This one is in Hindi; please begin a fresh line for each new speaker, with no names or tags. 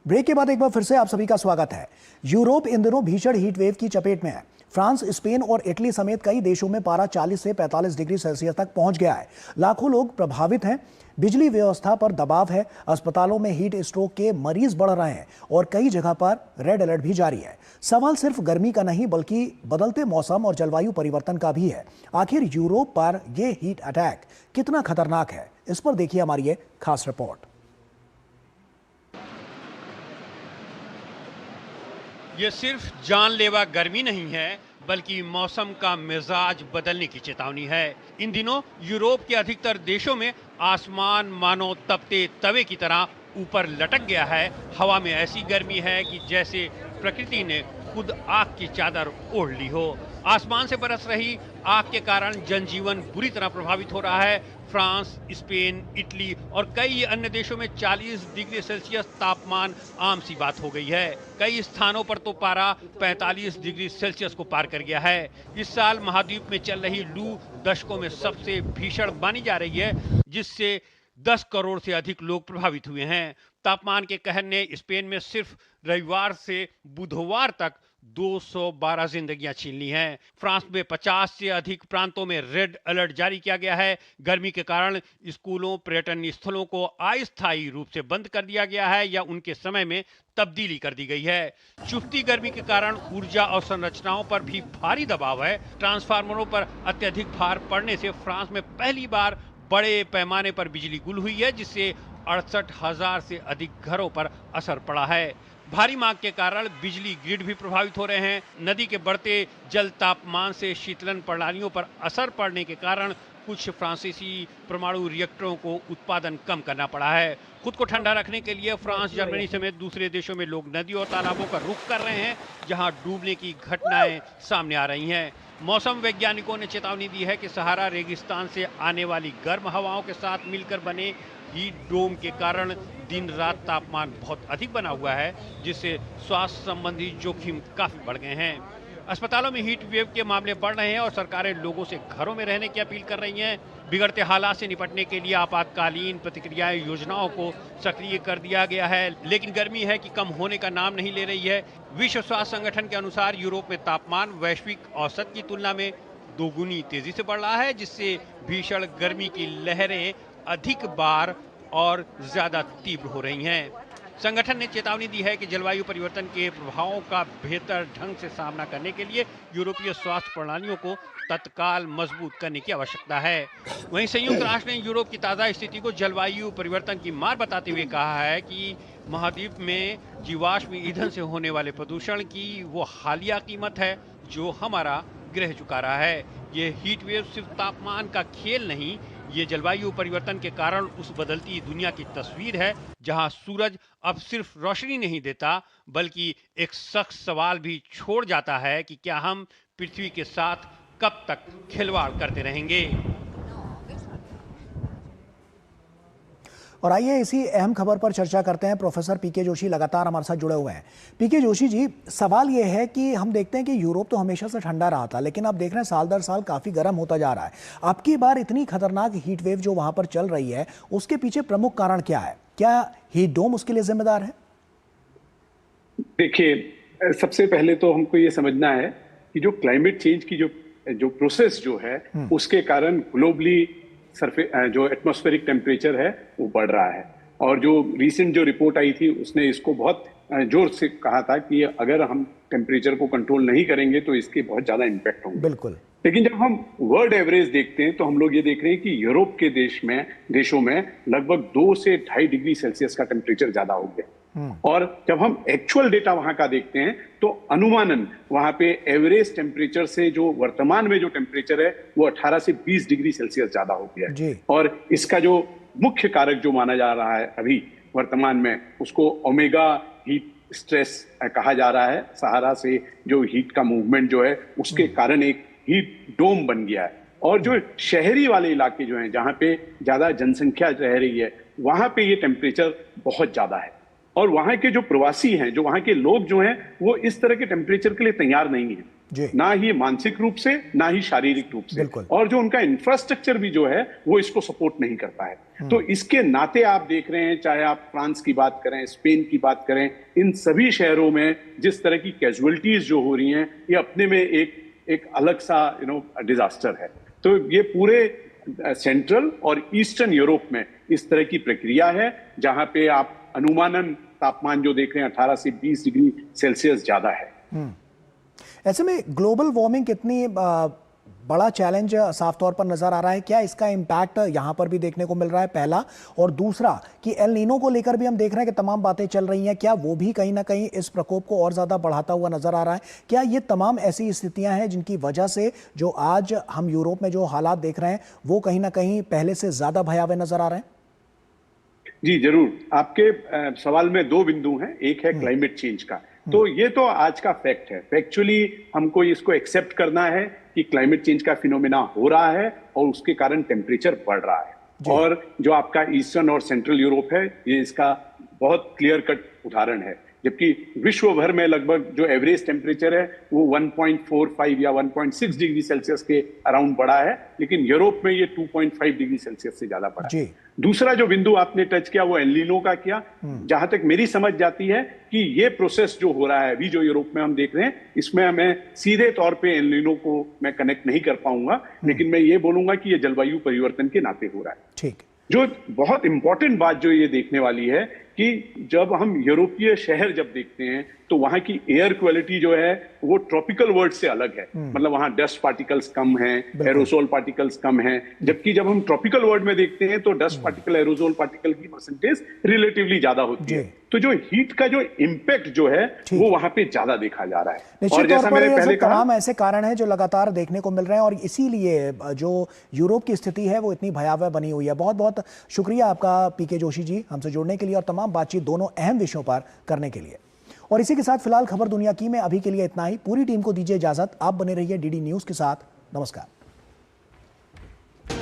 ब्रेक के बाद एक बार फिर से आप सभी का स्वागत है। यूरोप इन दिनों भीषण हीट वेव की चपेट में है। फ्रांस, स्पेन और इटली समेत कई देशों में पारा 40 से 45 डिग्री सेल्सियस तक पहुंच गया है। लाखों लोग प्रभावित हैं। बिजली व्यवस्था पर दबाव है। अस्पतालों में हीट स्ट्रोक के मरीज बढ़ रहे हैं और कई जगह पर रेड अलर्ट भी जारी है। सवाल सिर्फ गर्मी का नहीं बल्कि बदलते मौसम और जलवायु परिवर्तन का भी है। आखिर यूरोप पर यह हीट अटैक कितना खतरनाक है, इस पर देखिए हमारी ये खास रिपोर्ट।
ये सिर्फ जानलेवा गर्मी नहीं है बल्कि मौसम का मिजाज बदलने की चेतावनी है। इन दिनों यूरोप के अधिकतर देशों में आसमान मानो तपते तवे की तरह ऊपर लटक गया है। हवा में ऐसी गर्मी है कि जैसे प्रकृति ने खुद आग की चादर ओढ़ ली हो। आसमान से बरस रही आग के कारण जनजीवन बुरी तरह प्रभावित हो रहा है। फ्रांस, स्पेन, इटली और कई अन्य देशों में 40 डिग्री सेल्सियस तापमान आम सी बात हो गई है। कई स्थानों पर तो पारा 45 डिग्री सेल्सियस को पार कर गया है। इस साल महाद्वीप में चल रही लू दशकों में सबसे भीषण मानी जा रही है, जिससे 10 करोड़ से अधिक लोग प्रभावित हुए हैं। तापमान के कहर ने स्पेन में सिर्फ रविवार से बुधवार तक 212 जिंदगियां छीन ली हैं। फ्रांस में 50 से अधिक प्रांतों में रेड अलर्ट जारी किया गया है। गर्मी के कारण स्कूलों, पर्यटन स्थलों को अस्थायी रूप से बंद कर दिया गया है या उनके समय में तब्दीली कर दी गई है। चुभती गर्मी के कारण ऊर्जा और संरचनाओं पर भी भारी दबाव है। ट्रांसफार्मरों पर अत्यधिक भार पड़ने से फ्रांस में पहली बार बड़े पैमाने पर बिजली गुल हुई है, जिससे 68,000 से अधिक घरों पर असर पड़ा है। भारी मांग के कारण बिजली ग्रिड भी प्रभावित हो रहे हैं। नदी के बढ़ते जल तापमान से शीतलन प्रणालियों पर असर पड़ने के कारण कुछ फ्रांसीसी परमाणु रिएक्टरों को उत्पादन कम करना पड़ा है। खुद को ठंडा रखने के लिए फ्रांस, जर्मनी समेत दूसरे देशों में लोग नदियों और तालाबों का रुख कर रहे हैं, जहां डूबने की घटनाएं सामने आ रही हैं। मौसम वैज्ञानिकों ने चेतावनी दी है कि सहारा रेगिस्तान से आने वाली गर्म हवाओं के साथ मिलकर बने हीट डोम के कारण दिन रात तापमान बहुत अधिक बना हुआ है, जिससे स्वास्थ्य संबंधी जोखिम काफी बढ़ गए हैं। अस्पतालों में हीट वेव के मामले बढ़ रहे हैं और सरकारें लोगों से घरों में रहने की अपील कर रही हैं। बिगड़ते हालात से निपटने के लिए आपातकालीन प्रतिक्रिया योजनाओं को सक्रिय कर दिया गया है, लेकिन गर्मी है कि कम होने का नाम नहीं ले रही है। विश्व स्वास्थ्य संगठन के अनुसार यूरोप में तापमान वैश्विक औसत की तुलना में दोगुनी तेजी से बढ़ रहा है, जिससे भीषण गर्मी की लहरें अधिक बार और ज्यादा तीव्र हो रही हैं। संगठन ने चेतावनी दी है कि जलवायु परिवर्तन के प्रभावों का बेहतर ढंग से सामना करने के लिए यूरोपीय स्वास्थ्य प्रणालियों को तत्काल मजबूत करने की आवश्यकता है। वहीं संयुक्त राष्ट्र ने यूरोप की ताज़ा स्थिति को जलवायु परिवर्तन की मार बताते हुए कहा है कि महाद्वीप में जीवाश्म ईंधन से होने वाले प्रदूषण की वो हालिया कीमत है जो हमारा ग्रह चुका रहा है। ये हीट वेव सिर्फ तापमान का खेल नहीं, ये जलवायु परिवर्तन के कारण उस बदलती दुनिया की तस्वीर है, जहां सूरज अब सिर्फ रोशनी नहीं देता बल्कि एक सख्त सवाल भी छोड़ जाता है कि क्या हम पृथ्वी के साथ कब तक खिलवाड़ करते रहेंगे।
और आइए इसी अहम खबर पर चर्चा करते हैं। प्रोफेसर पीके जोशी लगातार हमारे साथ जुड़े हुए हैं। पीके जोशी जी, सवाल यह है कि हम देखते हैं कि यूरोप तो हमेशा से ठंडा रहा था, लेकिन अब देख रहे हैं साल दर साल काफी गर्म होता जा रहा है। अब की बार इतनी खतरनाक हीट वेव जो वहां पर चल रही है, उसके पीछे प्रमुख कारण क्या है? क्या हीट डोम उसके लिए जिम्मेदार है?
देखिए, सबसे पहले तो हमको ये समझना है कि जो क्लाइमेट चेंज की जो प्रोसेस जो है, उसके कारण ग्लोबली जो एटमॉस्फेरिक टेम्परेचर है वो बढ़ रहा है। और जो रीसेंट जो रिपोर्ट आई थी उसने इसको बहुत जोर से कहा था कि अगर हम टेम्परेचर को कंट्रोल नहीं करेंगे तो इसके बहुत ज्यादा इम्पैक्ट होंगे।
बिल्कुल।
लेकिन जब हम वर्ल्ड एवरेज देखते हैं तो हम लोग ये देख रहे हैं कि यूरोप के देशों में लगभग 2 से 2.5 डिग्री सेल्सियस का टेम्परेचर ज्यादा हो गया। और जब हम एक्चुअल डेटा वहां का देखते हैं तो अनुमानन वहां पे एवरेज टेम्परेचर से जो वर्तमान में जो टेम्परेचर है वो 18 से 20 डिग्री सेल्सियस ज्यादा हो गया है। और इसका जो मुख्य कारक जो माना जा रहा है अभी वर्तमान में, उसको ओमेगा हीट स्ट्रेस कहा जा रहा है। सहारा से जो हीट का मूवमेंट जो है उसके कारण एक हीट डोम बन गया है। और जो शहरी वाले इलाके जो हैं, जहां पे ज्यादा जनसंख्या रह रही है, वहां पे ये टेम्परेचर बहुत ज्यादा है। और वहां के जो प्रवासी हैं, जो वहां के लोग जो हैं, वो इस तरह के टेम्परेचर के लिए तैयार नहीं है।
जी।
ना ही मानसिक रूप से, ना ही शारीरिक रूप से,
बिल्कुल।
और जो उनका इंफ्रास्ट्रक्चर भी जो है वो इसको सपोर्ट नहीं करता है। तो इसके नाते आप देख रहे हैं, चाहे आप फ्रांस की बात करें, स्पेन की बात करें, इन सभी शहरों में जिस तरह की कैजुअलिटीज जो हो रही हैं, ये अपने में एक अलग सा डिजास्टर है। तो ये पूरे सेंट्रल और ईस्टर्न यूरोप में इस तरह की प्रक्रिया है, जहां पे आप अनुमानन तापमान जो देख रहे हैं 18 से 20 डिग्री सेल्सियस ज्यादा है।
ऐसे में ग्लोबल वार्मिंग कितनी बड़ा चैलेंज साफ तौर पर नजर आ रहा है? क्या इसका इम्पैक्ट यहाँ पर भी देखने को मिल रहा है, पहला? और दूसरा कि एल नीनो को लेकर भी हम देख रहे हैं कि तमाम बातें चल रही हैं, क्या वो भी कहीं ना कहीं इस प्रकोप को और ज्यादा बढ़ाता हुआ नजर आ रहा है? क्या ये तमाम ऐसी स्थितियां हैं जिनकी वजह से जो आज हम यूरोप में जो हालात देख रहे हैं वो कहीं ना कहीं पहले से ज्यादा भयावह नजर आ रहे हैं?
जी जरूर, आपके सवाल में दो बिंदु हैं। एक है क्लाइमेट चेंज का, तो ये तो आज का फैक्ट है। फैक्चुअली हमको इसको एक्सेप्ट करना है कि क्लाइमेट चेंज का फिनोमेना हो रहा है और उसके कारण टेम्परेचर बढ़ रहा है। और जो आपका ईस्टर्न और सेंट्रल यूरोप है, ये इसका बहुत क्लियर कट उदाहरण है। जबकि विश्व भर में लगभग जो एवरेज टेम्परेचर है वो 1.45 या 1.6 डिग्री सेल्सियस के अराउंड बढ़ा है, लेकिन यूरोप में ये 2.5 डिग्री सेल्सियस से ज्यादा बढ़ा है। दूसरा जो बिंदु आपने टच किया वो एल नीनो का किया। जहां तक मेरी समझ जाती है कि ये प्रोसेस जो हो रहा है अभी जो यूरोप में हम देख रहे हैं, इसमें मैं सीधे तौर पे एल नीनो को मैं कनेक्ट नहीं कर पाऊंगा, लेकिन मैं ये बोलूंगा कि ये जलवायु परिवर्तन के नाते हो रहा है।
ठीक।
जो बहुत इंपॉर्टेंट बात जो ये देखने वाली है कि जब हम यूरोपीय शहर जब देखते हैं तो वहां की एयर क्वालिटी जो है वो ट्रॉपिकल वर्ल्ड से अलग है। मतलब वहां डस्ट पार्टिकल्स कम हैं, एरोसोल पार्टिकल्स कम हैं, जबकि जब हम ट्रॉपिकल वर्ल्ड में देखते हैं तो डस्ट पार्टिकल, एरोसोल पार्टिकल की परसेंटेज रिलेटिवली ज्यादा होती है। तो जो हीट का जो इम्पैक्ट जो है वो वहां पे ज्यादा देखा जा रहा है।
निश्चित तौर पर ये तमाम ऐसे कारण हैं जो लगातार देखने को मिल रहे हैं और इसीलिए जो यूरोप की स्थिति है वो इतनी भयावह बनी हुई है। बहुत बहुत शुक्रिया आपका पीके जोशी जी, हमसे जुड़ने के लिए और तमाम बातचीत दोनों अहम विषयों पर करने के लिए। और इसी के साथ फिलहाल खबर दुनिया की में अभी के लिए इतना ही। पूरी टीम को दीजिए इजाजत। आप बने रहिए डीडी न्यूज के साथ। नमस्कार।